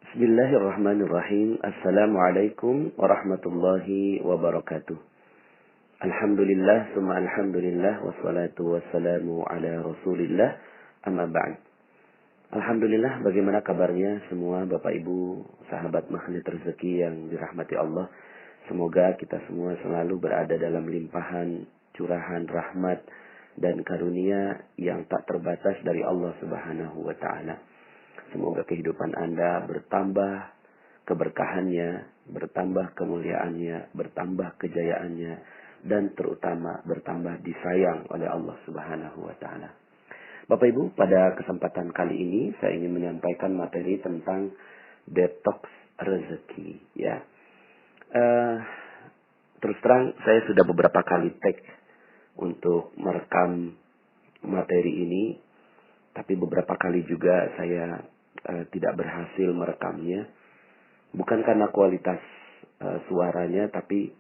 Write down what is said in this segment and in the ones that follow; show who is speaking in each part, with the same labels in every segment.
Speaker 1: Bismillahirrahmanirrahim. Assalamualaikum warahmatullahi wabarakatuh. Alhamdulillah, summa alhamdulillah, wassalatu wassalamu ala rasulillah, amma ba'd. Alhamdulillah, bagaimana kabarnya semua Bapak Ibu, sahabat magnet rezeki yang dirahmati Allah. Semoga kita semua selalu berada dalam limpahan, curahan, rahmat, dan karunia yang tak terbatas dari Allah Subhanahu wa Ta'ala. Semoga kehidupan Anda bertambah keberkahannya, bertambah kemuliaannya, bertambah kejayaannya, dan terutama bertambah disayang oleh Allah Subhanahu wa Ta'ala. Bapak Ibu, pada kesempatan kali ini saya ingin menyampaikan materi tentang detox rezeki. Ya, terus terang saya sudah beberapa kali tag untuk merekam materi ini, tapi beberapa kali juga saya tidak berhasil merekamnya. Bukan karena kualitas suaranya, tapi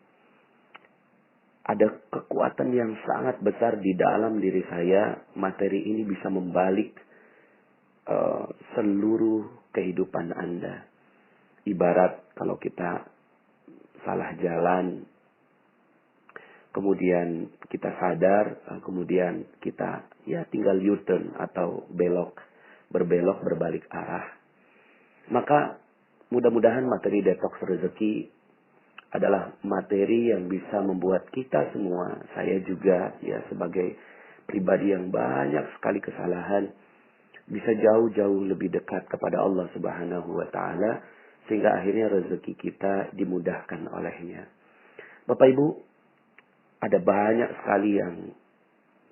Speaker 1: ada kekuatan yang sangat besar di dalam diri saya. Materi ini bisa membalik seluruh kehidupan Anda. Ibarat kalau kita salah jalan, kemudian kita sadar, kemudian kita tinggal U-turn atau berbelok berbalik arah. Maka mudah-mudahan materi detox rezeki adalah materi yang bisa membuat kita semua, saya juga sebagai pribadi yang banyak sekali kesalahan, bisa jauh-jauh lebih dekat kepada Allah Subhanahu wa Ta'ala, sehingga akhirnya rezeki kita dimudahkan olehnya. Bapak Ibu, ada banyak sekali yang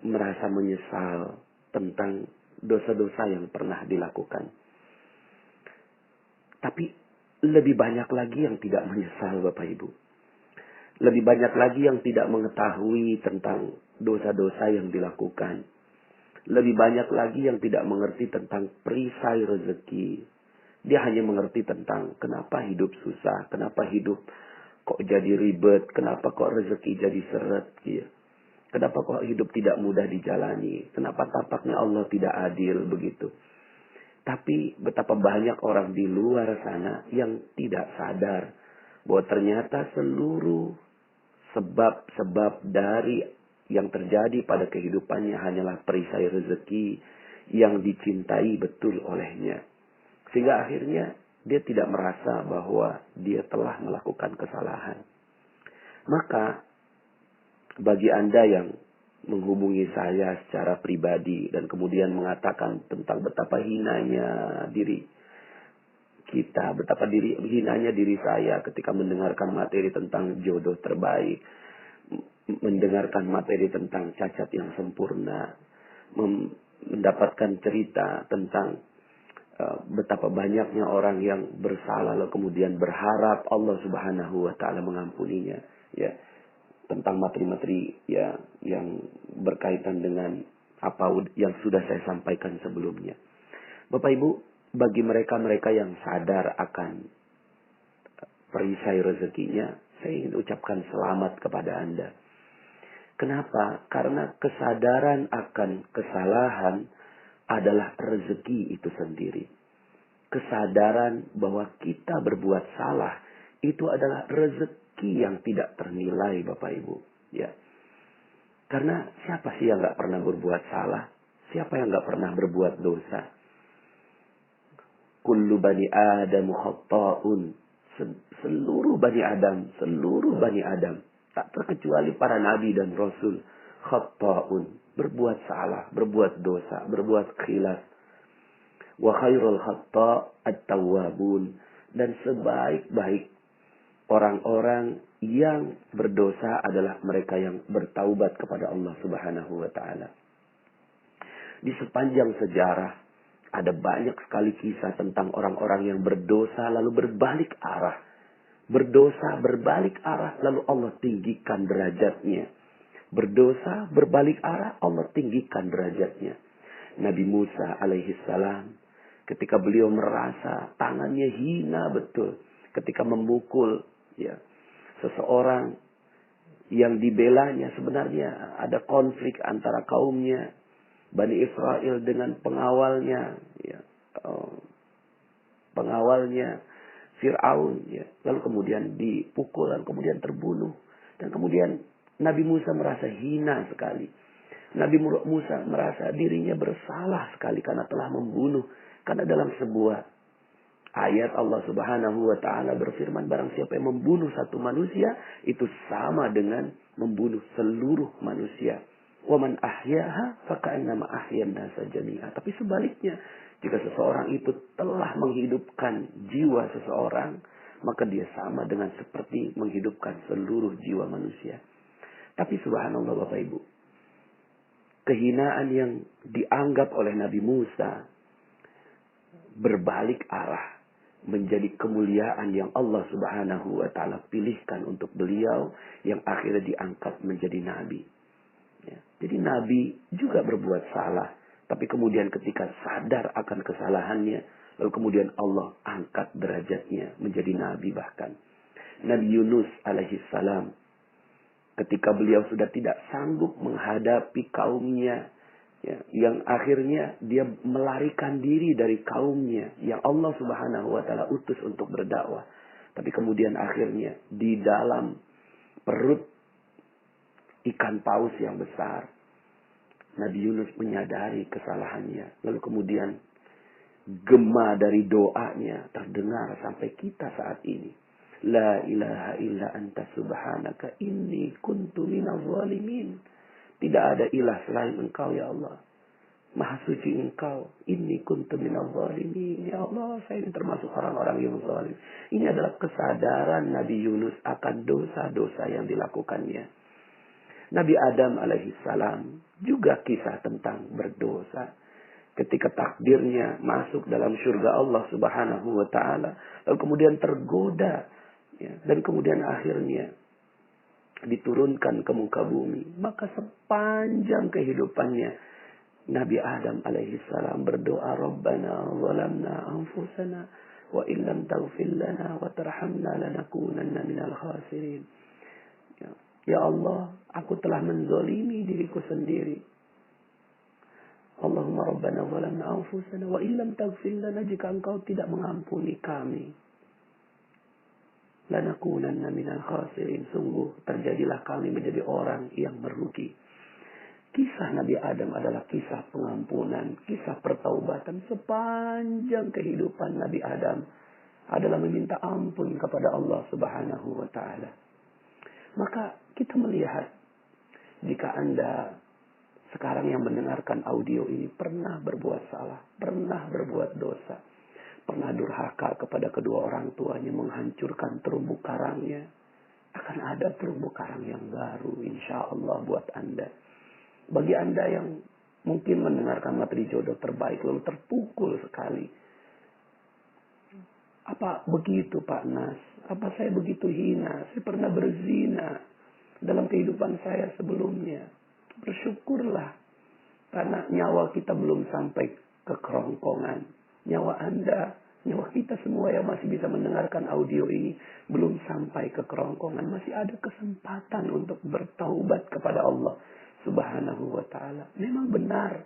Speaker 1: merasa menyesal tentang dosa-dosa yang pernah dilakukan. Tapi lebih banyak lagi yang tidak menyesal, Bapak Ibu. Lebih banyak lagi yang tidak mengetahui tentang dosa-dosa yang dilakukan. Lebih banyak lagi yang tidak mengerti tentang perisai rezeki. Dia hanya mengerti tentang kenapa hidup susah, kenapa hidup kok jadi ribet, kenapa kok rezeki jadi seret, kenapa kok hidup tidak mudah dijalani, kenapa tampaknya Allah tidak adil begitu. Tapi betapa banyak orang di luar sana yang tidak sadar bahwa ternyata seluruh sebab-sebab dari yang terjadi pada kehidupannya hanyalah perisai rezeki yang dicintai betul olehnya. Sehingga akhirnya dia tidak merasa bahwa dia telah melakukan kesalahan. Maka bagi Anda yang menghubungi saya secara pribadi dan kemudian mengatakan tentang betapa hinanya diri kita, betapa hinanya diri saya ketika mendengarkan materi tentang jodoh terbaik, mendengarkan materi tentang cacat yang sempurna, mendapatkan cerita tentang betapa banyaknya orang yang bersalah lalu kemudian berharap Allah Subhanahu wa Ta'ala mengampuninya, tentang materi-materi yang berkaitan dengan apa yang sudah saya sampaikan sebelumnya. Bapak Ibu, bagi mereka-mereka yang sadar akan perisai rezekinya, saya ingin ucapkan selamat kepada Anda. Kenapa? Karena kesadaran akan kesalahan adalah rezeki itu sendiri. Kesadaran bahwa kita berbuat salah itu adalah rezeki yang tidak ternilai, Bapak Ibu. Karena siapa sih yang gak pernah berbuat salah? Siapa yang gak pernah berbuat dosa? Kullu bani Adam khatta'un. Seluruh bani Adam, tak terkecuali para nabi dan rasul, khatta'un, berbuat salah, berbuat dosa, berbuat khilaf. Wa khairul khatta' at-tawwabun, dan sebaik-baik orang-orang yang berdosa adalah mereka yang bertaubat kepada Allah Subhanahu wa Ta'ala. Di sepanjang sejarah ada banyak sekali kisah tentang orang-orang yang berdosa lalu berbalik arah. Berdosa berbalik arah lalu Allah tinggikan derajatnya. Berdosa berbalik arah Allah tinggikan derajatnya. Nabi Musa alaihissalam ketika beliau merasa tangannya hina betul ketika memukul seseorang yang dibelanya, sebenarnya ada konflik antara kaumnya Bani Israel dengan pengawalnya pengawalnya Fir'aun, ya. Lalu kemudian dipukul, dan kemudian terbunuh. Dan kemudian Nabi Musa merasa hina sekali. Nabi Musa merasa dirinya bersalah sekali karena telah membunuh. Karena dalam sebuah ayat Allah Subhanahu wa taala berfirman, barang siapa yang membunuh satu manusia itu sama dengan membunuh seluruh manusia. Wa man ahyaha faka'annama ahyan nasa jami'a. Tapi sebaliknya, jika seseorang itu telah menghidupkan jiwa seseorang, maka dia sama dengan seperti menghidupkan seluruh jiwa manusia. Tapi subhanallah Bapak Ibu, kehinaan yang dianggap oleh Nabi Musa berbalik arah menjadi kemuliaan yang Allah Subhanahu wa taala pilihkan untuk beliau, yang akhirnya diangkat menjadi nabi. Ya. Jadi nabi juga berbuat salah, tapi kemudian ketika sadar akan kesalahannya, lalu kemudian Allah angkat derajatnya menjadi nabi bahkan. Nabi Yunus alaihi salam, ketika beliau sudah tidak sanggup menghadapi kaumnya, ya, yang akhirnya dia melarikan diri dari kaumnya yang Allah Subhanahu wa taala utus untuk berdakwah. Tapi kemudian akhirnya di dalam perut ikan paus yang besar, Nabi Yunus menyadari kesalahannya. Lalu kemudian gema dari doanya terdengar sampai kita saat ini. La ilaha illa anta subhanaka inni kuntu minaz zalimin. Tidak ada ilah selain engkau ya Allah. Maha suci engkau. Inni kuntu minaz zalimin. Ya Allah, saya ini termasuk orang-orang yang zalim. Ini adalah kesadaran Nabi Yunus akan dosa-dosa yang dilakukannya. Nabi Adam alaihissalam juga kisah tentang berdosa. Ketika takdirnya masuk dalam surga Allah Subhanahu wa taala, lalu kemudian tergoda, ya, dan kemudian akhirnya diturunkan ke muka bumi, maka sepanjang kehidupannya Nabi Adam alaihissalam berdoa, Rabbana zalamna anfusana wa illam taghfir lana wa tarhamna lanakunanna minal khasirin. Ya Allah, aku telah menzalimi diriku sendiri. Allahumma Rabbana zalamna anfusana wa illam taghfir lana, jika engkau tidak mengampuni kami, lanakunanna minal khasirin, sungguh terjadilah kami menjadi orang yang merugi. Kisah Nabi Adam adalah kisah pengampunan, kisah pertaubatan. Sepanjang kehidupan Nabi Adam adalah meminta ampun kepada Allah Subhanahu wa taala. Maka kita melihat, jika Anda sekarang yang mendengarkan audio ini pernah berbuat salah, pernah berbuat dosa, pernah durhaka kepada kedua orang tuanya, menghancurkan terumbu karangnya, akan ada terumbu karang yang baru insya Allah buat Anda. Bagi Anda yang mungkin mendengarkan materi jodoh terbaik lalu terpukul sekali. Apa begitu Pak Nas? Apa saya begitu hina? Saya pernah berzina dalam kehidupan saya sebelumnya. Bersyukurlah, karena nyawa kita belum sampai ke kerongkongan. Nyawa Anda, nyawa kita semua yang masih bisa mendengarkan audio ini belum sampai ke kerongkongan. Masih ada kesempatan untuk bertaubat kepada Allah Subhanahu wa ta'ala. Memang benar,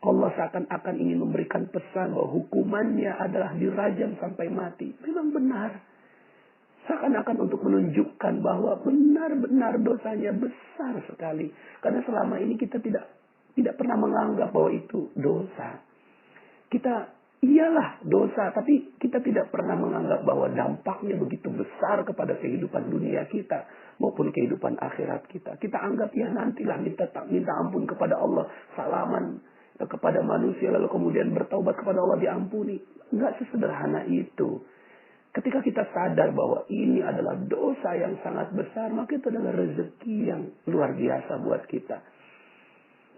Speaker 1: Allah seakan-akan ingin memberikan pesan bahwa hukumannya adalah dirajam sampai mati. Memang benar. Seakan-akan untuk menunjukkan bahwa benar-benar dosanya besar sekali. Karena selama ini kita tidak pernah menganggap bahwa itu dosa. Kita iyalah dosa, tapi kita tidak pernah menganggap bahwa dampaknya begitu besar kepada kehidupan dunia kita maupun kehidupan akhirat kita. Kita anggap ya nantilah minta ampun kepada Allah, salaman kepada manusia, lalu kemudian bertaubat kepada Allah, diampuni. Enggak sesederhana itu. Ketika kita sadar bahwa ini adalah dosa yang sangat besar, maka itu adalah rezeki yang luar biasa buat kita.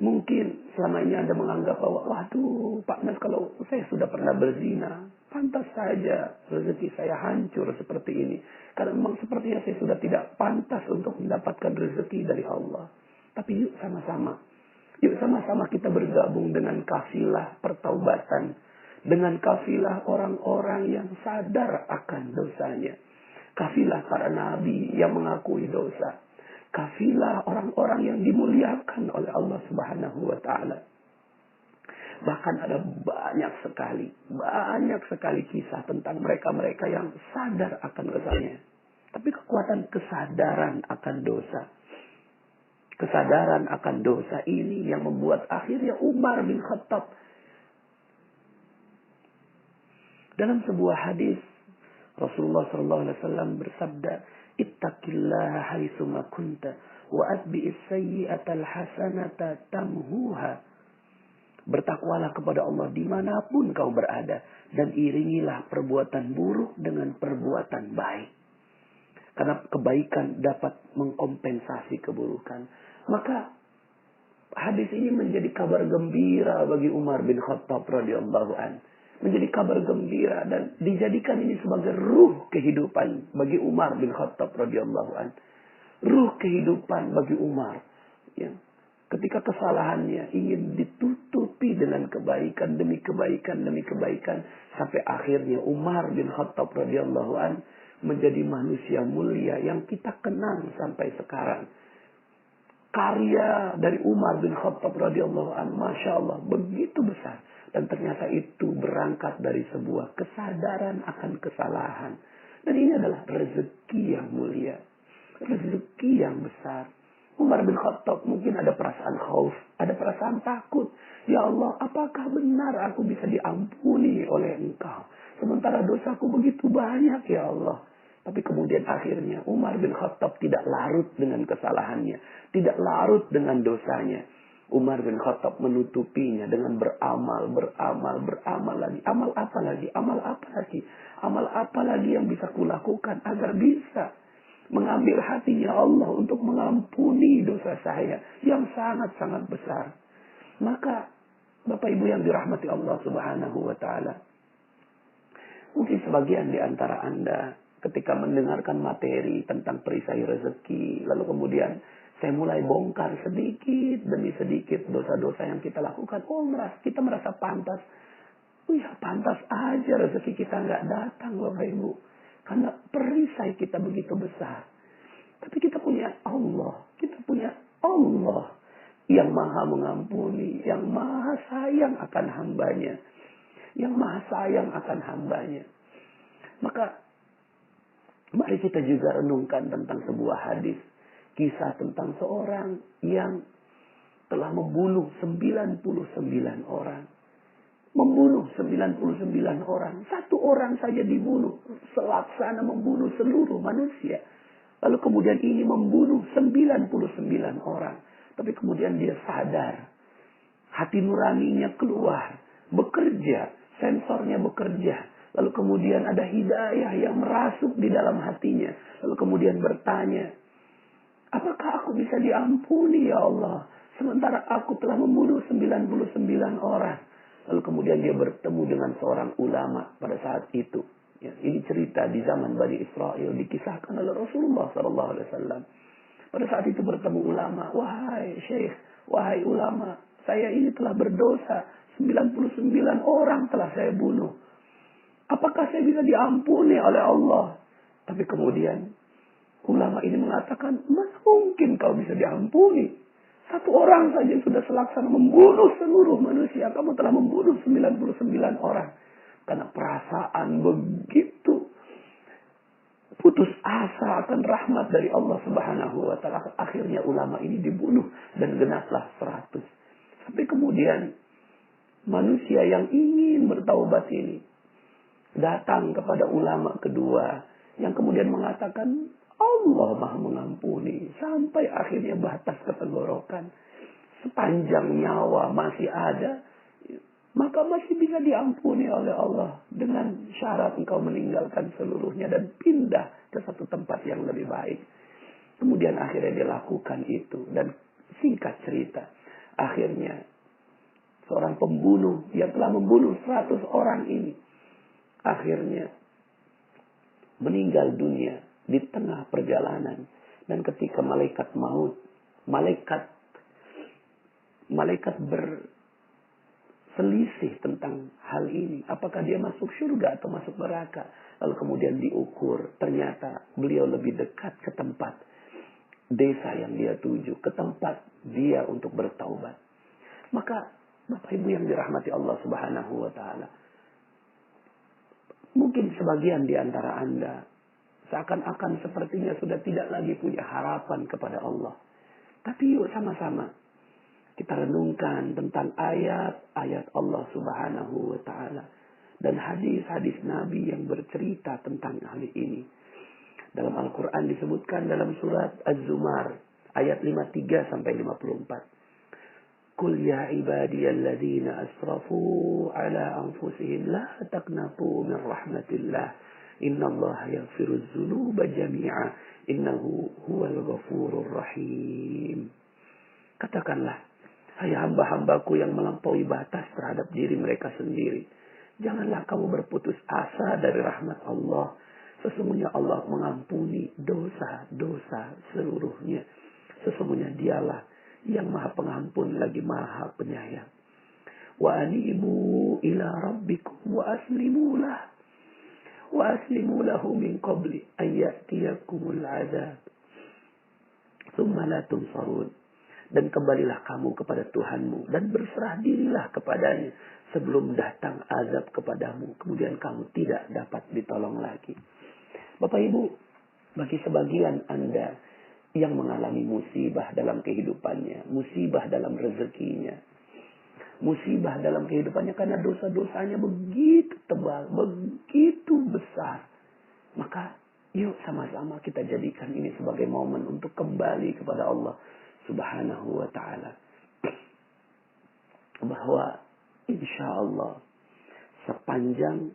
Speaker 1: Mungkin selama ini Anda menganggap bahwa, waduh Pak Nas, kalau saya sudah pernah berzina, pantas saja rezeki saya hancur seperti ini. Karena memang sepertinya saya sudah tidak pantas untuk mendapatkan rezeki dari Allah. Tapi yuk sama-sama. Yuk sama-sama kita bergabung dengan kafilah pertaubatan. Dengan kafilah orang-orang yang sadar akan dosanya. Kafilah para nabi yang mengakui dosa. Kafilah orang-orang yang dimuliakan oleh Allah Subhanahu wa ta'ala. Bahkan ada banyak sekali kisah tentang mereka-mereka yang sadar akan dosanya. Tapi kekuatan kesadaran akan dosa. Kesadaran akan dosa ini yang membuat akhirnya Umar bin Khattab dalam sebuah hadis Rasulullah SAW bersabda, "Ittaqillaha haitsuma kunta wa atbi'is sayyi'atal hasanata tamhuha." Bertakwalah kepada Allah dimanapun kau berada dan iringilah perbuatan buruk dengan perbuatan baik. Karena kebaikan dapat mengkompensasi keburukan. Maka hadis ini menjadi kabar gembira bagi Umar bin Khattab radhiyallahu an. Menjadi kabar gembira dan dijadikan ini sebagai ruh kehidupan bagi Umar bin Khattab radhiyallahu an. Ruh kehidupan bagi Umar. Ya. Ketika kesalahannya ingin ditutupi dengan kebaikan demi kebaikan demi kebaikan. Sampai akhirnya Umar bin Khattab radhiyallahu an menjadi manusia mulia yang kita kenang sampai sekarang. Karya dari Umar bin Khattab radhiyallahu an, masya Allah, begitu besar. Dan ternyata itu berangkat dari sebuah kesadaran akan kesalahan. Dan ini adalah rezeki yang mulia. Rezeki yang besar. Umar bin Khattab mungkin ada perasaan khauf, ada perasaan takut. Ya Allah, apakah benar aku bisa diampuni oleh Engkau? Sementara dosaku begitu banyak ya Allah. Tapi kemudian akhirnya Umar bin Khattab tidak larut dengan kesalahannya. Tidak larut dengan dosanya. Umar bin Khattab menutupinya dengan beramal lagi. Amal apa lagi? Amal apa lagi? Amal apa lagi yang bisa kulakukan agar bisa mengambil hatinya Allah untuk mengampuni dosa saya yang sangat-sangat besar. Maka Bapak Ibu yang dirahmati Allah Subhanahu wa taala, mungkin sebagian di antara Anda ketika mendengarkan materi tentang perisai rezeki, lalu kemudian saya mulai bongkar sedikit demi sedikit dosa-dosa yang kita lakukan. Kita merasa pantas. Ya pantas aja rezeki kita nggak datang Bapak Ibu. Karena perisai kita begitu besar. Tapi kita punya Allah. Kita punya Allah yang maha mengampuni. Yang maha sayang akan hambanya. Yang maha sayang akan hambanya. Maka mari kita juga renungkan tentang sebuah hadis. Kisah tentang seorang yang telah membunuh 99 orang. Membunuh 99 orang. Satu orang saja dibunuh. Selaksana membunuh seluruh manusia. Lalu kemudian ini membunuh 99 orang. Tapi kemudian dia sadar. Hati nuraninya keluar. Bekerja. Sensornya bekerja. Lalu kemudian ada hidayah yang merasuk di dalam hatinya. Lalu kemudian bertanya, apakah aku bisa diampuni ya Allah? Sementara aku telah membunuh 99 orang. Lalu kemudian dia bertemu dengan seorang ulama pada saat itu. Ya, ini cerita di zaman Bani Israel dikisahkan oleh Rasulullah SAW. Pada saat itu bertemu ulama. Wahai syekh, wahai ulama, saya ini telah berdosa. 99 orang telah saya bunuh. Apakah saya bisa diampuni oleh Allah? Tapi kemudian ulama ini mengatakan, mana mungkin kau bisa diampuni? Satu orang saja sudah selaksana membunuh seluruh manusia. Kamu telah membunuh 99 orang. Karena perasaan begitu putus asa akan rahmat dari Allah Subhanahu wa taala. Akhirnya ulama ini dibunuh dan genaplah 100. Tapi kemudian manusia yang ingin bertaubat ini datang kepada ulama kedua yang kemudian mengatakan, Allah maha mengampuni. Sampai akhirnya batas ketenggorokan. Sepanjang nyawa masih ada, maka masih bisa diampuni oleh Allah. Dengan syarat engkau meninggalkan seluruhnya dan pindah ke satu tempat yang lebih baik. Kemudian akhirnya dia lakukan itu. Dan singkat cerita, akhirnya seorang pembunuh yang telah membunuh 100 orang ini, akhirnya meninggal dunia di tengah perjalanan. Dan ketika malaikat maut, malaikat berselisih tentang hal ini, apakah dia masuk surga atau masuk neraka. Lalu kemudian diukur, ternyata beliau lebih dekat ke tempat desa yang dia tuju, ke tempat dia untuk bertaubat. Maka Bapak Ibu yang dirahmati Allah Subhanahu wa taala. Mungkin sebagian di antara Anda seakan-akan sepertinya sudah tidak lagi punya harapan kepada Allah. Tapi yuk sama-sama kita renungkan tentang ayat-ayat Allah Subhanahu wa taala dan hadis-hadis Nabi yang bercerita tentang hal ini. Dalam Al-Qur'an disebutkan dalam surat Az-Zumar ayat 53 sampai 54. Qul ya ibadiyalladzina asrafu ala anfusihim la taqnatu min rahmatillah. Innallaha yaghfiruz dzunuba jami'a innahu huwal ghafurur rahim. Katakanlah, hai hamba-hambaku yang melampaui batas terhadap diri mereka sendiri, janganlah kamu berputus asa dari rahmat Allah. Sesungguhnya Allah mengampuni dosa-dosa seluruhnya. Sesungguhnya dialah yang maha pengampun lagi maha penyayang. Wa anibu ila rabbikum wa aslimu lah. Wa aslimu lahu min qabli ayyatiyakumul azab. Tsumma la tunsarun. Dan kembalilah kamu kepada Tuhanmu dan berserah dirilah kepadanya sebelum datang azab kepadamu. Kemudian kamu tidak dapat ditolong lagi. Bapak Ibu, bagi sebagian Anda yang mengalami musibah dalam kehidupannya, musibah dalam rezekinya, musibah dalam kehidupannya karena dosa-dosanya begitu tebal, begitu besar. Maka yuk sama-sama kita jadikan ini sebagai momen untuk kembali kepada Allah Subhanahu wa ta'ala. Bahwa insya Allah sepanjang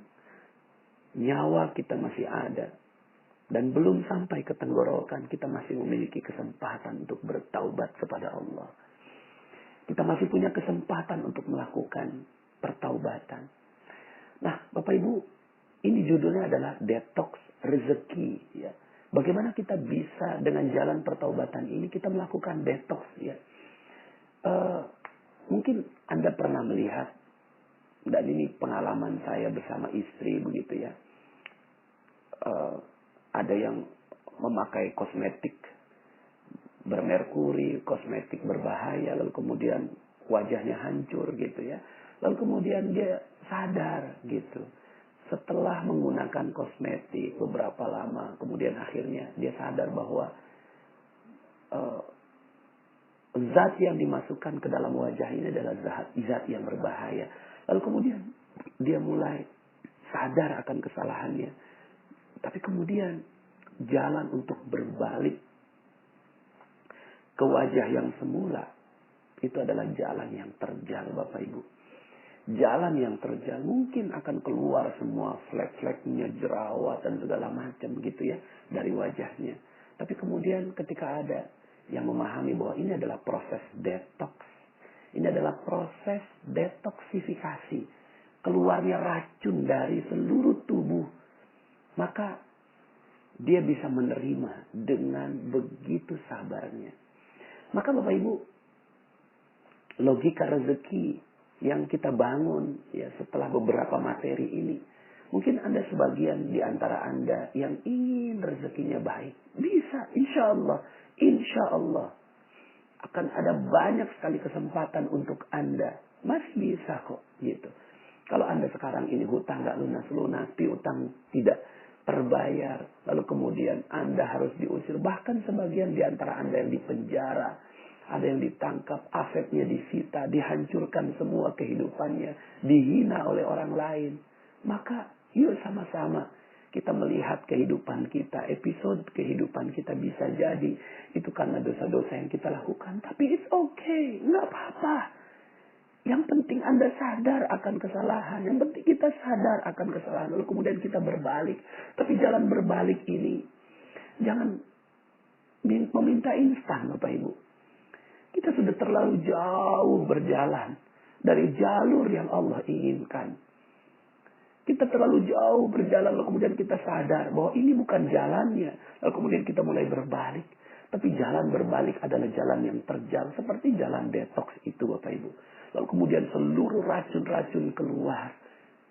Speaker 1: nyawa kita masih ada dan belum sampai ke tenggorokan, kita masih memiliki kesempatan untuk bertaubat kepada Allah. Kita masih punya kesempatan untuk melakukan pertaubatan. Nah, Bapak Ibu, ini judulnya adalah detox rezeki. Ya. Bagaimana kita bisa dengan jalan pertaubatan ini kita melakukan detox? Ya. Mungkin Anda pernah melihat, dan ini pengalaman saya bersama istri begitu ya. Ada yang memakai kosmetik bermerkuri, kosmetik berbahaya, lalu kemudian wajahnya hancur gitu ya. Lalu kemudian dia sadar gitu. Setelah menggunakan kosmetik beberapa lama, kemudian akhirnya dia sadar bahwa zat yang dimasukkan ke dalam wajah ini adalah zat yang berbahaya. Lalu kemudian dia mulai sadar akan kesalahannya. Tapi kemudian jalan untuk berbalik ke wajah yang semula itu adalah jalan yang terjal, Bapak Ibu. Jalan yang terjal mungkin akan keluar semua flek-fleknya, jerawat dan segala macam gitu ya dari wajahnya. Tapi kemudian ketika ada yang memahami bahwa ini adalah proses detox, ini adalah proses detoksifikasi, keluarnya racun dari seluruh tubuh, maka dia bisa menerima dengan begitu sabarnya. Maka Bapak Ibu, logika rezeki yang kita bangun ya setelah beberapa materi ini, mungkin Anda sebagian di antara Anda yang ingin rezekinya baik, bisa, insya Allah akan ada banyak sekali kesempatan untuk Anda, masih bisa kok gitu. Kalau Anda sekarang ini hutang nggak lunas-lunas, piutang tidak terbayar, lalu kemudian Anda harus diusir, bahkan sebagian di antara Anda yang dipenjara, ada yang ditangkap, asetnya disita, dihancurkan semua kehidupannya, dihina oleh orang lain. Maka yuk sama-sama kita melihat kehidupan kita, episode kehidupan kita bisa jadi itu karena dosa-dosa yang kita lakukan. Tapi it's okay, nggak apa-apa. Yang penting Anda sadar akan kesalahan. Yang penting kita sadar akan kesalahan. Lalu kemudian kita berbalik. Tapi jalan berbalik ini jangan meminta instan, Bapak Ibu. Kita sudah terlalu jauh berjalan dari jalur yang Allah inginkan. Kita terlalu jauh berjalan, lalu kemudian kita sadar bahwa ini bukan jalannya. Lalu kemudian kita mulai berbalik. Tapi jalan berbalik adalah jalan yang terjal. Seperti jalan detox itu, Bapak Ibu. Lalu kemudian seluruh racun-racun keluar.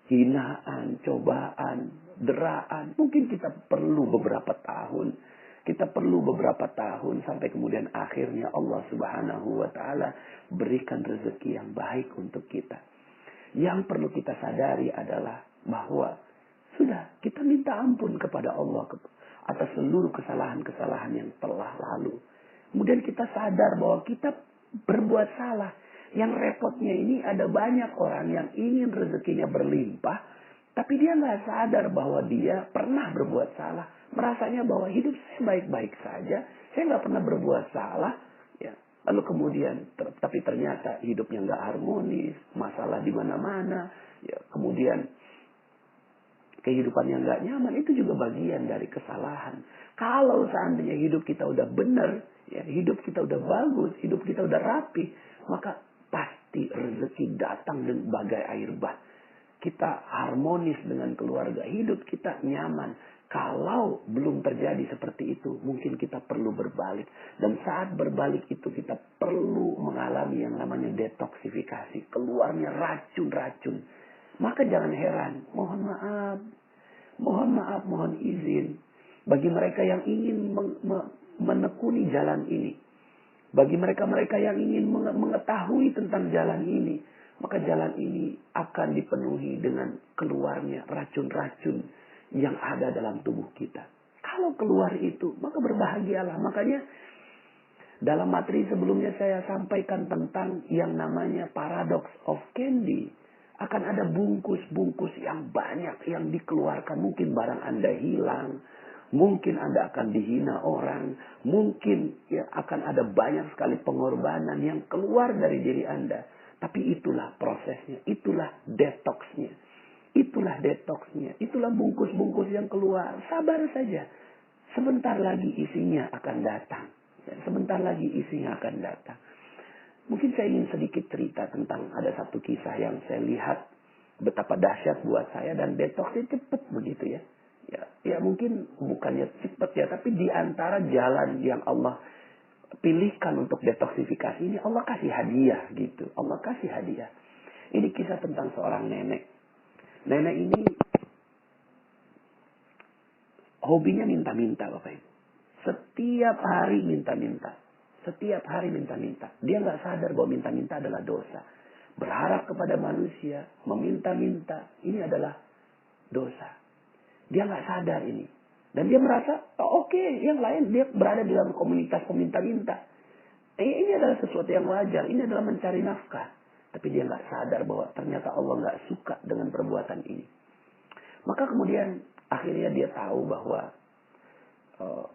Speaker 1: Hinaan, cobaan, deraan. Mungkin kita perlu beberapa tahun. Kita perlu beberapa tahun sampai kemudian akhirnya Allah Subhanahu wa taala berikan rezeki yang baik untuk kita. Yang perlu kita sadari adalah bahwa sudah kita minta ampun kepada Allah atas seluruh kesalahan-kesalahan yang telah lalu. Kemudian kita sadar bahwa kita berbuat salah. Yang repotnya ini ada banyak orang yang ingin rezekinya berlimpah, tapi dia nggak sadar bahwa dia pernah berbuat salah. Merasanya bahwa hidup saya baik-baik saja, saya nggak pernah berbuat salah. Ya. Lalu kemudian, tapi ternyata hidupnya nggak harmonis, masalah di mana-mana. Ya. Kemudian kehidupan yang nggak nyaman itu juga bagian dari kesalahan. Kalau seandainya hidup kita udah benar, ya, hidup kita udah bagus, hidup kita udah rapi, maka pasti rezeki datang dengan bagai air bah. Kita harmonis dengan keluarga, hidup kita nyaman. Kalau belum terjadi seperti itu, mungkin kita perlu berbalik. Dan saat berbalik itu kita perlu mengalami yang namanya detoksifikasi. Keluarnya racun-racun. Maka jangan heran, mohon maaf, mohon izin. Bagi mereka yang ingin menekuni jalan ini. Bagi mereka-mereka yang ingin mengetahui tentang jalan ini. Maka jalan ini akan dipenuhi dengan keluarnya racun-racun yang ada dalam tubuh kita. Kalau keluar itu, maka berbahagialah. Makanya dalam materi sebelumnya saya sampaikan tentang yang namanya paradox of candy. Akan ada bungkus-bungkus yang banyak yang dikeluarkan. Mungkin barang Anda hilang. Mungkin Anda akan dihina orang. Mungkin ya, akan ada banyak sekali pengorbanan yang keluar dari diri Anda. Tapi itulah prosesnya. Itulah detoxnya. Itulah detoxnya. Itulah bungkus-bungkus yang keluar. Sabar saja. Sebentar lagi isinya akan datang. Ya, sebentar lagi isinya akan datang. Mungkin saya ingin sedikit cerita tentang ada satu kisah yang saya lihat betapa dahsyat buat saya. Dan detoxnya cepat begitu ya. Ya mungkin bukannya cepat ya. Tapi di antara jalan yang Allah pilihkan untuk detoksifikasi ini, Allah kasih hadiah gitu. Allah kasih hadiah. Ini kisah tentang seorang nenek. Nenek ini hobinya minta-minta Bapak Ibu. Setiap hari minta-minta. Setiap hari minta-minta. Dia nggak sadar bahwa minta-minta adalah dosa. Berharap kepada manusia, meminta-minta, ini adalah dosa. Dia nggak sadar ini. Dan dia merasa, oh, oke, yang lain dia berada di dalam komunitas peminta-minta. Ini adalah sesuatu yang wajar. Ini adalah mencari nafkah. Tapi dia nggak sadar bahwa ternyata Allah nggak suka dengan perbuatan ini. Maka kemudian akhirnya dia tahu bahwa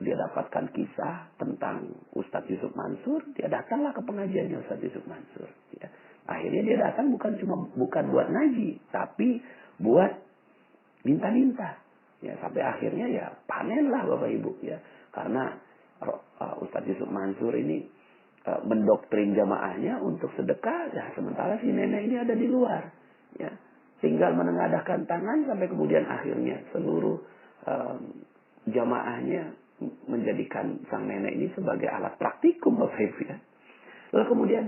Speaker 1: dia dapatkan kisah tentang Ustadz Yusuf Mansur. Dia datanglah ke pengajiannya Ustadz Yusuf Mansur. Ya. Akhirnya dia datang bukan buat ngaji, tapi buat minta-minta. Ya, sampai akhirnya ya panenlah Bapak Ibu ya. Karena Ustadz Yusuf Mansur ini mendoktrin jamaahnya untuk sedekah, ya sementara si nenek ini ada di luar, ya tinggal menengadahkan tangan sampai kemudian akhirnya seluruh jamaahnya menjadikan sang nenek ini sebagai alat praktikum Bapak Ibu ya. Lalu kemudian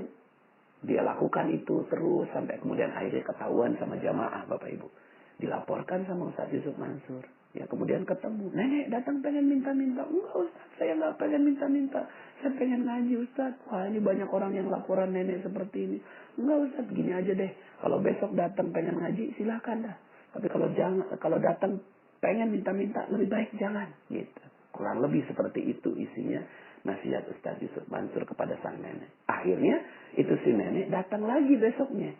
Speaker 1: dia lakukan itu terus sampai kemudian akhirnya ketahuan sama jamaah Bapak Ibu, dilaporkan sama Ustadz Yusuf Mansur. Ya kemudian ketemu, nenek datang pengen minta-minta. Enggak Ustaz, saya nggak pengen minta-minta. Saya pengen ngaji Ustaz. Wah ini banyak orang yang laporan nenek seperti ini. Enggak Ustaz, gini aja deh. Kalau besok datang pengen ngaji, silakan dah. Tapi kalau datang pengen minta-minta, lebih baik jangan. Gitu. Kurang lebih seperti itu isinya nasihat Ustaz Yusuf Mansur kepada sang nenek. Akhirnya itu si nenek datang lagi besoknya.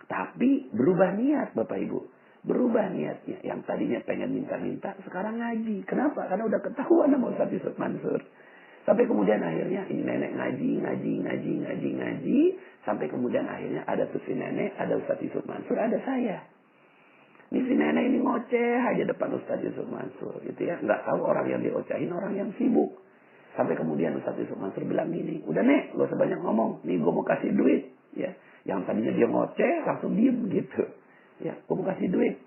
Speaker 1: Tapi berubah niat Bapak Ibu. Berubah niatnya. Yang tadinya pengen minta-minta, sekarang ngaji. Kenapa? Karena udah ketahuan sama Ustadz Yusuf Mansur. Sampai kemudian akhirnya ini nenek ngaji. Sampai kemudian akhirnya ada tuh si nenek, ada Ustadz Yusuf Mansur, ada saya. Ini si nenek ini ngoceh aja depan Ustadz Yusuf Mansur. Gitu ya. Nggak tahu orang yang diocehin, orang yang sibuk. Sampai kemudian Ustadz Yusuf Mansur bilang gini, udah nek, gak usah banyak ngomong. Nih gue mau kasih duit. Ya. Yang tadinya dia ngoceh, langsung diem gitu. Ya, gue mau kasih duit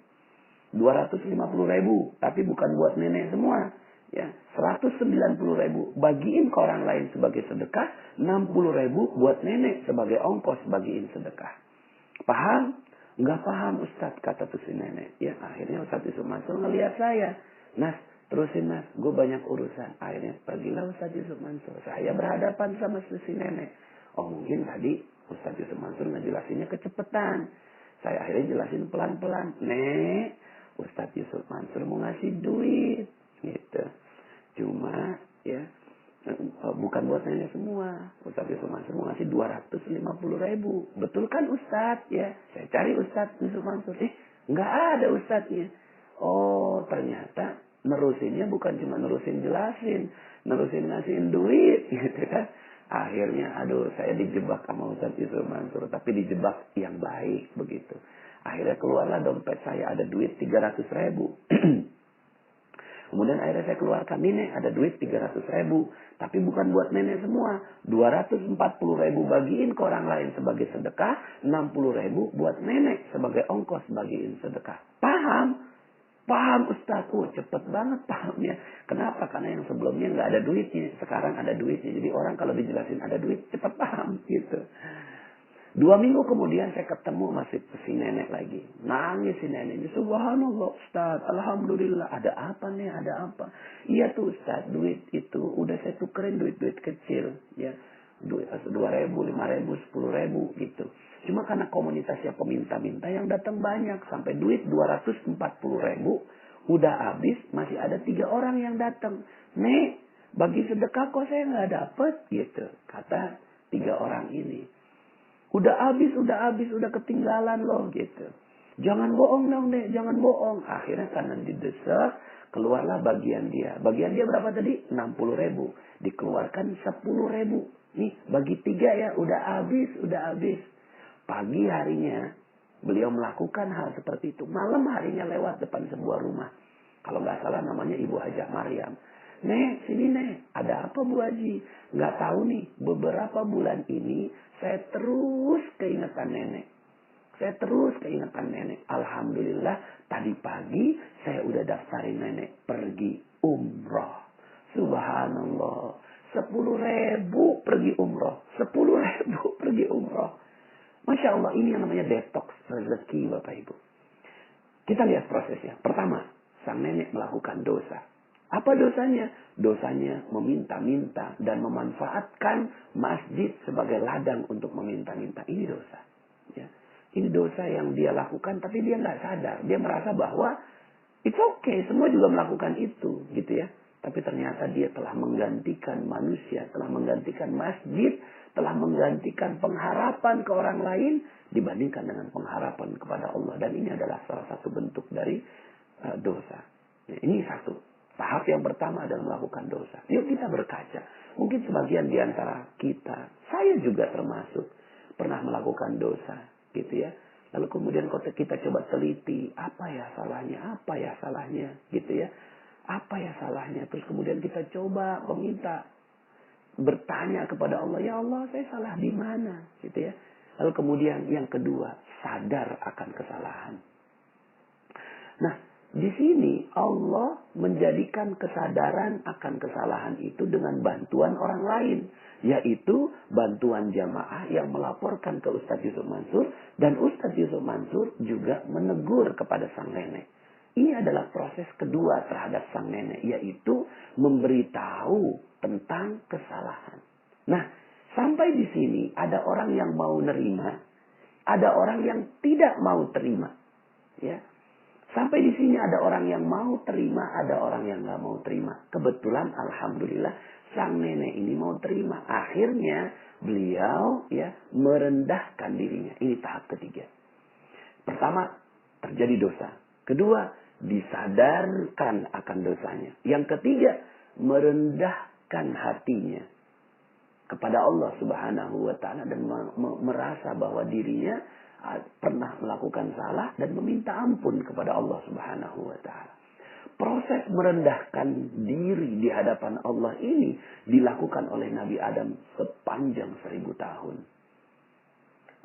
Speaker 1: 250.000, tapi bukan buat nenek semua. Ya, 190.000 bagiin ke orang lain sebagai sedekah, 60.000 buat nenek sebagai ongkos bagiin sedekah. Paham? Enggak paham Ustadz, kata tuh si nenek. Ya, akhirnya Ustadz Yusuf Mansur ngelihat saya. Nas, Terusin mas, gue banyak urusan. Akhirnya pergilah Ustaz Yusuf Mansur. Saya berhadapan sama si nenek. Oh mungkin tadi Ustaz Yusuf Mansur ngejelasinnya kecepetan. Saya akhirnya jelasin pelan-pelan. Nek, Ustaz Yusuf Mansur mau ngasih duit. Gitu. Cuma ya bukan buat nenek semua. Ustaz Yusuf Mansur mau ngasih 250.000. Betul kan Ustaz? Ya, saya cari Ustaz Yusuf Mansur. Nggak ada Ustaznya. Oh ternyata nerusinnya bukan cuma nerusin jelasin, nerusin ngasihin duit gitu kan. Akhirnya aduh saya dijebak sama Ustaz Yusuf Mansur, tapi dijebak yang baik begitu. Akhirnya keluarlah dompet saya ada duit 300.000. Kemudian akhirnya saya keluarkan, nenek ada duit 300.000. Tapi bukan buat nenek semua. 240.000 bagiin ke orang lain sebagai sedekah. 60.000 buat nenek sebagai ongkos bagiin sedekah. Paham? Paham Ustaz. Cepet banget pahamnya. Kenapa? Karena yang sebelumnya nggak ada duitnya. Sekarang ada duitnya. Jadi orang kalau dijelasin ada duit cepet paham gitu. 2 minggu kemudian saya ketemu masih si nenek lagi. Nangis si neneknya. Subhanallah Ustaz. Alhamdulillah. Ada apa nih? Ada apa? Iya tuh Ustaz. Duit itu udah saya tukerin duit-duit kecil. Ya. Duit 2.000, 5.000, 10.000 gitu. Cuma karena komunitasnya peminta-minta yang datang banyak. Sampai duit 240.000. Udah habis. Masih ada 3 orang yang datang. Nek, bagi sedekah kok saya nggak dapet gitu. Kata 3 orang ini. Udah habis, udah ketinggalan loh gitu. Jangan bohong dong Nek, jangan bohong. Akhirnya karena didesak, keluarlah bagian dia. Bagian dia berapa tadi? 60.000. Dikeluarkan 10.000. Nih bagi 3 ya, udah habis. Pagi harinya beliau melakukan hal seperti itu. Malam harinya lewat depan sebuah rumah. Kalau nggak salah namanya Ibu Hajah Maryam. Nek, sini Nek. Ada apa Bu Haji? Nggak tahu nih. Beberapa bulan ini saya terus keingetan nenek. Alhamdulillah tadi pagi saya udah daftarin nenek pergi umroh. Subhanallah. 10.000 pergi umroh. 10.000 pergi umroh. Masya Allah, ini yang namanya detox rezeki Bapak Ibu. Kita lihat prosesnya. Pertama, sang nenek melakukan dosa. Apa dosanya? Dosanya meminta-minta dan memanfaatkan masjid sebagai ladang untuk meminta-minta. Ini dosa. Ya. Ini dosa yang dia lakukan tapi dia nggak sadar. Dia merasa bahwa it's okay, semua juga melakukan itu, gitu ya. Tapi ternyata dia telah menggantikan manusia, telah menggantikan masjid, telah menggantikan pengharapan ke orang lain dibandingkan dengan pengharapan kepada Allah. Dan ini adalah salah satu bentuk dari dosa. Ya, ini satu. Tahap yang pertama adalah melakukan dosa. Yuk kita berkaca. Mungkin sebagian di antara kita, saya juga termasuk, pernah melakukan dosa. Gitu ya. Lalu kemudian kita coba teliti, apa ya salahnya, gitu ya. Apa ya salahnya? Terus kemudian kita coba meminta, bertanya kepada Allah, ya Allah saya salah di mana? Gitu ya. Lalu kemudian yang kedua, sadar akan kesalahan. Nah, di sini Allah menjadikan kesadaran akan kesalahan itu dengan bantuan orang lain. Yaitu bantuan jamaah yang melaporkan ke Ustaz Yusuf Mansur. Dan Ustaz Yusuf Mansur juga menegur kepada sang nenek. Ini adalah proses kedua terhadap sang nenek. Yaitu memberitahu tentang kesalahan. Nah, sampai di sini ada orang yang mau nerima. Ada orang yang tidak mau terima. Ya. Sampai di sini ada orang yang mau terima, ada orang yang nggak mau terima. Kebetulan alhamdulillah sang nenek ini mau terima. Akhirnya beliau ya merendahkan dirinya. Ini tahap ketiga. Pertama, terjadi dosa. Kedua, disadarkan akan dosanya. Yang ketiga, merendahkan hatinya kepada Allah Subhanahu wa taala dan merasa bahwa dirinya pernah melakukan salah dan meminta ampun kepada Allah Subhanahu wa taala. Proses merendahkan diri di hadapan Allah ini dilakukan oleh Nabi Adam sepanjang 1000 tahun.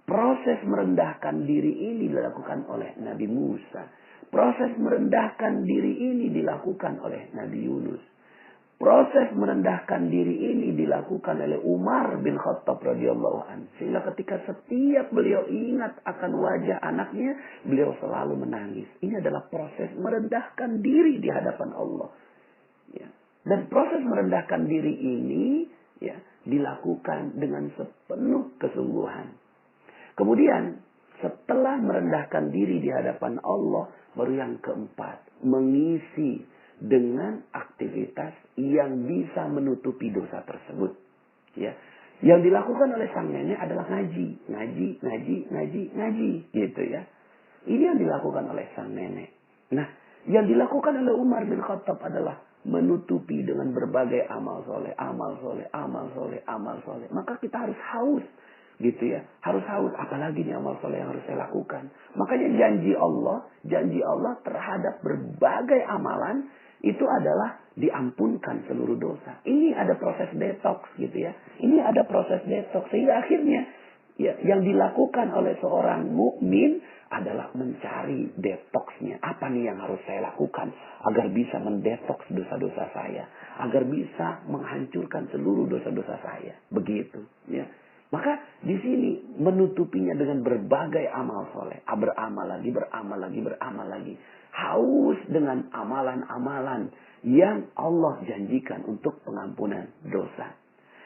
Speaker 1: Proses merendahkan diri ini dilakukan oleh Nabi Musa. Proses merendahkan diri ini dilakukan oleh Nabi Yunus. Proses merendahkan diri ini dilakukan oleh Umar bin Khattab radhiyallahu anhu. Sehingga ketika setiap beliau ingat akan wajah anaknya, beliau selalu menangis. Ini adalah proses merendahkan diri di hadapan Allah. Dan proses merendahkan diri ini ya dilakukan dengan sepenuh kesungguhan. Kemudian setelah merendahkan diri di hadapan Allah, baru yang keempat, mengisi dengan aktivitas yang bisa menutupi dosa tersebut. Ya. Yang dilakukan oleh sang nenek adalah ngaji, gitu ya. Ini yang dilakukan oleh sang nenek. Nah, yang dilakukan oleh Umar bin Khattab adalah menutupi dengan berbagai amal soleh. Maka kita harus haus, gitu ya. Harus haus, apalagi nih amal soleh yang harus saya lakukan. Makanya janji Allah terhadap berbagai amalan itu adalah diampunkan seluruh dosa. Ini ada proses detox, gitu ya. Ini ada proses detox sehingga akhirnya ya, yang dilakukan oleh seorang mukmin adalah mencari detoxnya. Apa nih yang harus saya lakukan agar bisa mendetoks dosa-dosa saya, agar bisa menghancurkan seluruh dosa-dosa saya. Begitu, ya. Maka di sini menutupinya dengan berbagai amal soleh, beramal lagi. Haus dengan amalan-amalan yang Allah janjikan untuk pengampunan dosa.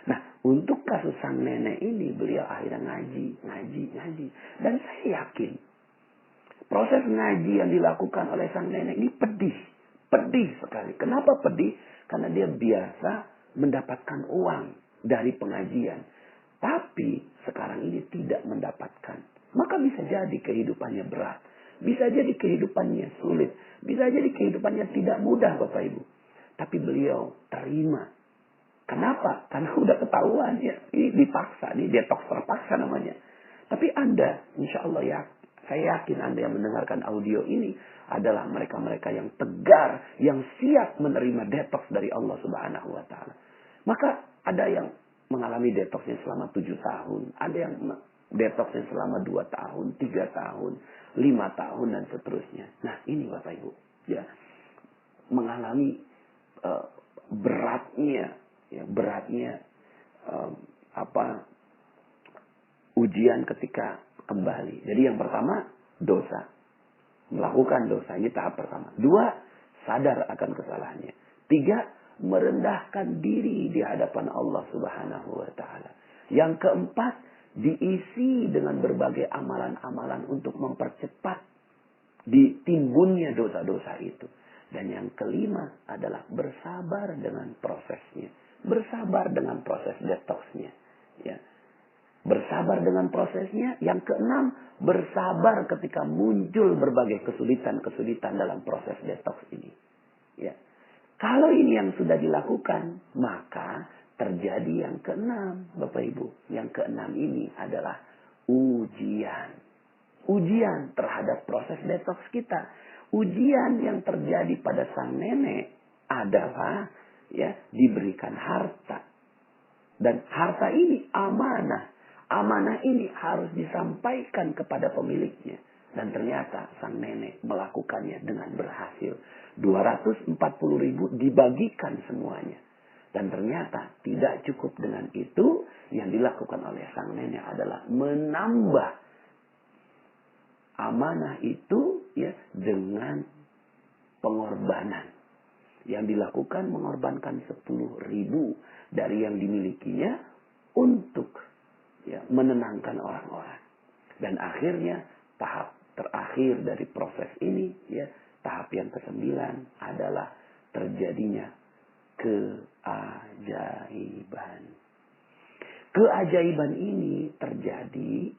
Speaker 1: Nah, untuk kasus sang nenek ini beliau akhirnya ngaji. Dan saya yakin proses ngaji yang dilakukan oleh sang nenek ini pedih sekali. Kenapa pedih? Karena dia biasa mendapatkan uang dari pengajian. Tapi sekarang ini tidak mendapatkan. Maka bisa jadi kehidupannya berat. Bisa jadi kehidupannya sulit. Bisa jadi kehidupannya tidak mudah, Bapak Ibu. Tapi beliau terima. Kenapa? Karena udah ketahuan ya. Ini dipaksa. Ini detox terpaksa namanya. Tapi Anda, insya Allah ya. Saya yakin Anda yang mendengarkan audio ini adalah mereka-mereka yang tegar. Yang siap menerima detox dari Allah Subhanahu wa Ta'ala. Maka ada yang mengalami detoxnya selama 7 tahun. Ada yang detoxnya selama 2 tahun, 3 tahun, 5 tahun dan seterusnya. Nah, ini Bapak Ibu, ya, mengalami beratnya ujian ketika kembali. Jadi yang pertama dosa, melakukan dosa, ini tahap pertama. 2, sadar akan kesalahannya. 3, merendahkan diri di hadapan Allah Subhanahu wa Ta'ala. Yang keempat, diisi dengan berbagai amalan-amalan untuk mempercepat ditimbunnya dosa-dosa itu. Dan yang kelima adalah bersabar dengan prosesnya. Bersabar dengan proses detoxnya. Ya. Bersabar dengan prosesnya. Yang keenam, bersabar ketika muncul berbagai kesulitan-kesulitan dalam proses detox ini. Ya. Kalau ini yang sudah dilakukan, maka terjadi yang keenam, Bapak Ibu. Yang keenam ini adalah ujian. Ujian terhadap proses detox kita. Ujian yang terjadi pada sang nenek adalah ya diberikan harta. Dan harta ini amanah. Amanah ini harus disampaikan kepada pemiliknya. Dan ternyata sang nenek melakukannya dengan berhasil. 240.000 dibagikan semuanya. Dan ternyata tidak cukup dengan itu. Yang dilakukan oleh sang nenek adalah menambah amanah itu ya dengan pengorbanan. Yang dilakukan mengorbankan 10.000 dari yang dimilikinya untuk ya, menenangkan orang-orang. Dan akhirnya tahap terakhir dari proses ini ya, tahap yang ke-9 adalah terjadinya keajaiban. Keajaiban ini terjadi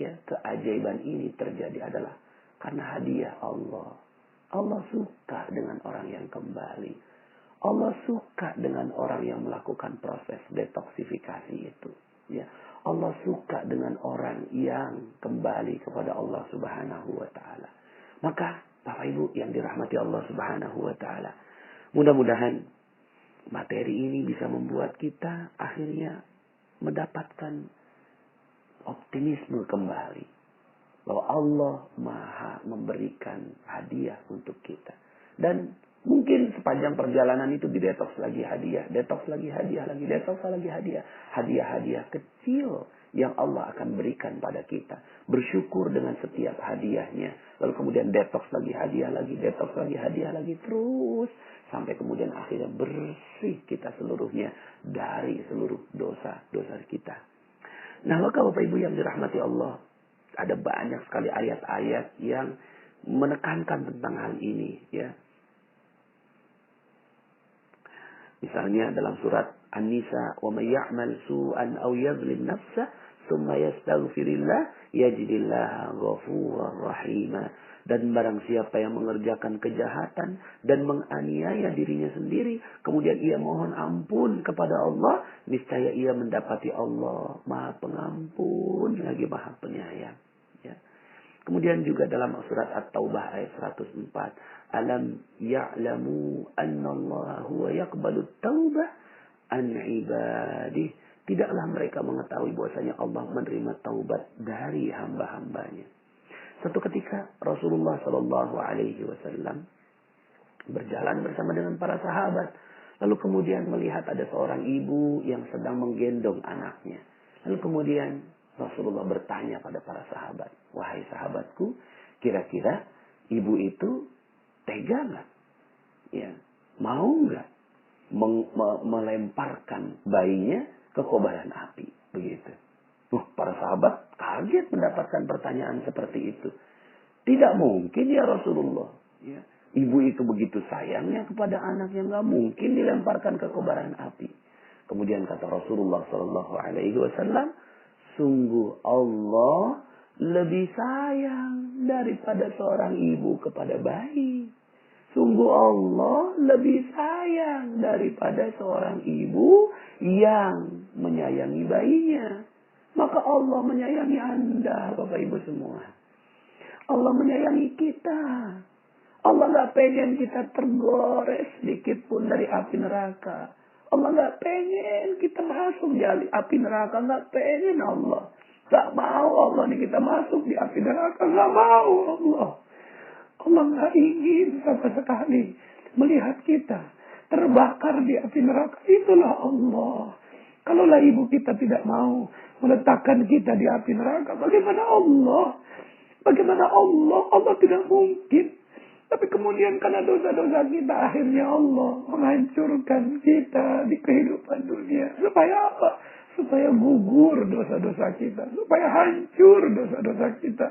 Speaker 1: adalah karena hadiah Allah. Allah suka dengan orang yang kembali. Allah suka dengan orang yang melakukan proses detoksifikasi itu. Ya. Allah suka dengan orang yang kembali kepada Allah Subhanahu wa Ta'ala. Maka Bapak Ibu yang dirahmati Allah Subhanahu wa Ta'ala, mudah-mudahan materi ini bisa membuat kita akhirnya mendapatkan optimisme kembali. Bahwa Allah Maha memberikan hadiah untuk kita. Dan mungkin sepanjang perjalanan itu didetoks lagi hadiah. Detoks lagi hadiah lagi. Detoks lagi hadiah. Hadiah-hadiah kecil yang Allah akan berikan pada kita. Bersyukur dengan setiap hadiahnya. Lalu kemudian detox lagi, hadiah lagi, detox lagi, hadiah lagi. Terus sampai kemudian akhirnya bersih kita seluruhnya dari seluruh dosa-dosa kita. Nah, maka Bapak Ibu yang dirahmati Allah, ada banyak sekali ayat-ayat yang menekankan tentang hal ini, ya. Misalnya dalam surat An-Nisa, "Wa may ya'mal su'an aw yadhlim nafsahu, tsumma yastaghfirillah, yajidillaha ghafurar rahima." Dan barang siapa yang mengerjakan kejahatan dan menganiaya dirinya sendiri, kemudian ia mohon ampun kepada Allah, niscaya ia mendapati Allah Maha Pengampun lagi Maha Penyayang. Ya. Kemudian juga dalam surat At-Taubah ayat 104, "Alam ya'lamu annallaha huwa yaqbalut taubah an ibadih." Tidaklah mereka mengetahui bahwasanya Allah menerima taubat dari hamba-hambanya. Suatu ketika Rasulullah Shallallahu Alaihi Wasallam berjalan bersama dengan para sahabat, lalu kemudian melihat ada seorang ibu yang sedang menggendong anaknya. Lalu kemudian Rasulullah bertanya pada para sahabat, "Wahai sahabatku, kira-kira ibu itu tega nggak? Ya, mau nggak melemparkan bayinya ke kobaran api?" Begitu. Para sahabat kaget mendapatkan pertanyaan seperti itu. Tidak mungkin ya Rasulullah. Ya. Ibu itu begitu sayangnya kepada anaknya, nggak mungkin dilemparkan ke kobaran api. Kemudian kata Rasulullah Shallallahu Alaihi Wasallam, "Sungguh Allah lebih sayang daripada seorang ibu kepada bayi. Sungguh Allah lebih sayang daripada seorang ibu yang menyayangi bayinya. Maka Allah menyayangi Anda, Bapak Ibu semua. Allah menyayangi kita. Allah gak pengen kita tergores sedikit pun dari api neraka. Allah gak pengen kita masuk di api neraka. Gak pengen Allah. Gak mau Allah nih kita masuk di api neraka. Gak mau Allah. Allah gak ingin sama sekali melihat kita terbakar di api neraka. Itulah Allah. Kalaulah ibu kita tidak mau meletakkan kita di api neraka, bagaimana Allah? Bagaimana Allah? Allah tidak mungkin. Tapi kemudian karena dosa-dosa kita, akhirnya Allah menghancurkan kita di kehidupan dunia. Supaya apa? Supaya gugur dosa-dosa kita. Supaya hancur dosa-dosa kita.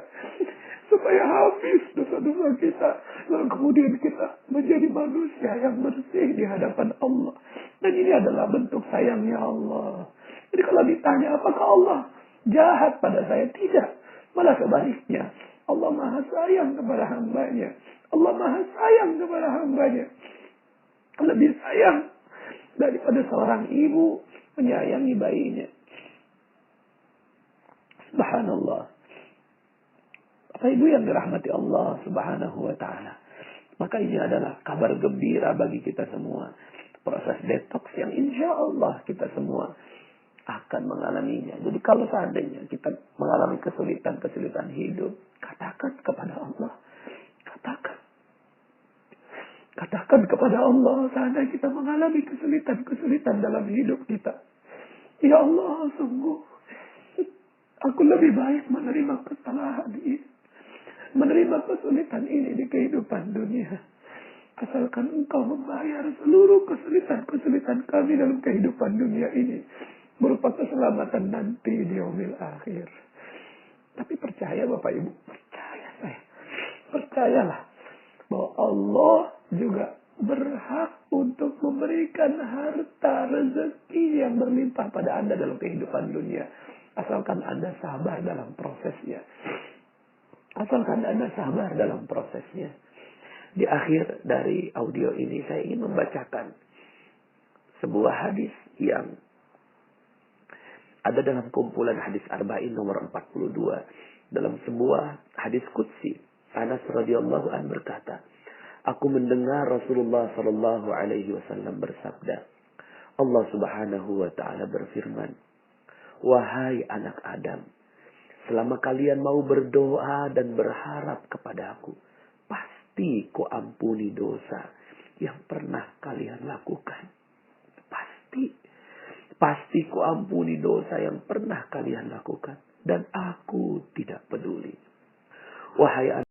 Speaker 1: Supaya habis dosa-dosa kita. Lalu kemudian kita menjadi manusia yang bersih di hadapan Allah. Dan ini adalah bentuk sayangnya Allah. Jadi kalau ditanya apakah Allah jahat pada saya? Tidak. Malah sebaliknya. Allah maha sayang kepada hambanya. Allah maha sayang kepada hambanya. Lebih sayang daripada seorang ibu menyayangi bayinya. Subhanallah. Bapak Ibu yang dirahmati Allah Subhanahu wa ta'ala. Maka ini adalah kabar gembira bagi kita semua. Proses detox yang insya Allah kita semua akan mengalaminya. Jadi kalau seandainya kita mengalami kesulitan hidup, katakan kepada Allah. Katakan kepada Allah, seandainya kita mengalami kesulitan dalam hidup kita. Ya Allah, sungguh aku lebih baik menerima kesalahan ini. Menerima kesulitan ini di kehidupan dunia. Asalkan engkau membayar seluruh kesulitan kami dalam kehidupan dunia ini. Berupa keselamatan nanti di yaumil akhir. Tapi percaya Bapak Ibu. Percaya saya. Percayalah. Bahwa Allah juga berhak untuk memberikan harta rezeki yang berlimpah pada Anda dalam kehidupan dunia. Asalkan Anda sabar dalam prosesnya. Di akhir dari audio ini saya ingin membacakan sebuah hadis yang ada dalam kumpulan hadis Arba'in nomor 42. Dalam sebuah hadis qudsi, Anas radhiyallahu an berkata, "Aku mendengar Rasulullah sallallahu alaihi wasallam bersabda, Allah Subhanahu wa taala berfirman, wahai anak Adam, selama kalian mau berdoa dan berharap kepadaku, pasti ku ampuni dosa yang pernah kalian lakukan. Pasti. Pasti kuampuni dosa yang pernah kalian lakukan. Dan aku tidak peduli. Wahai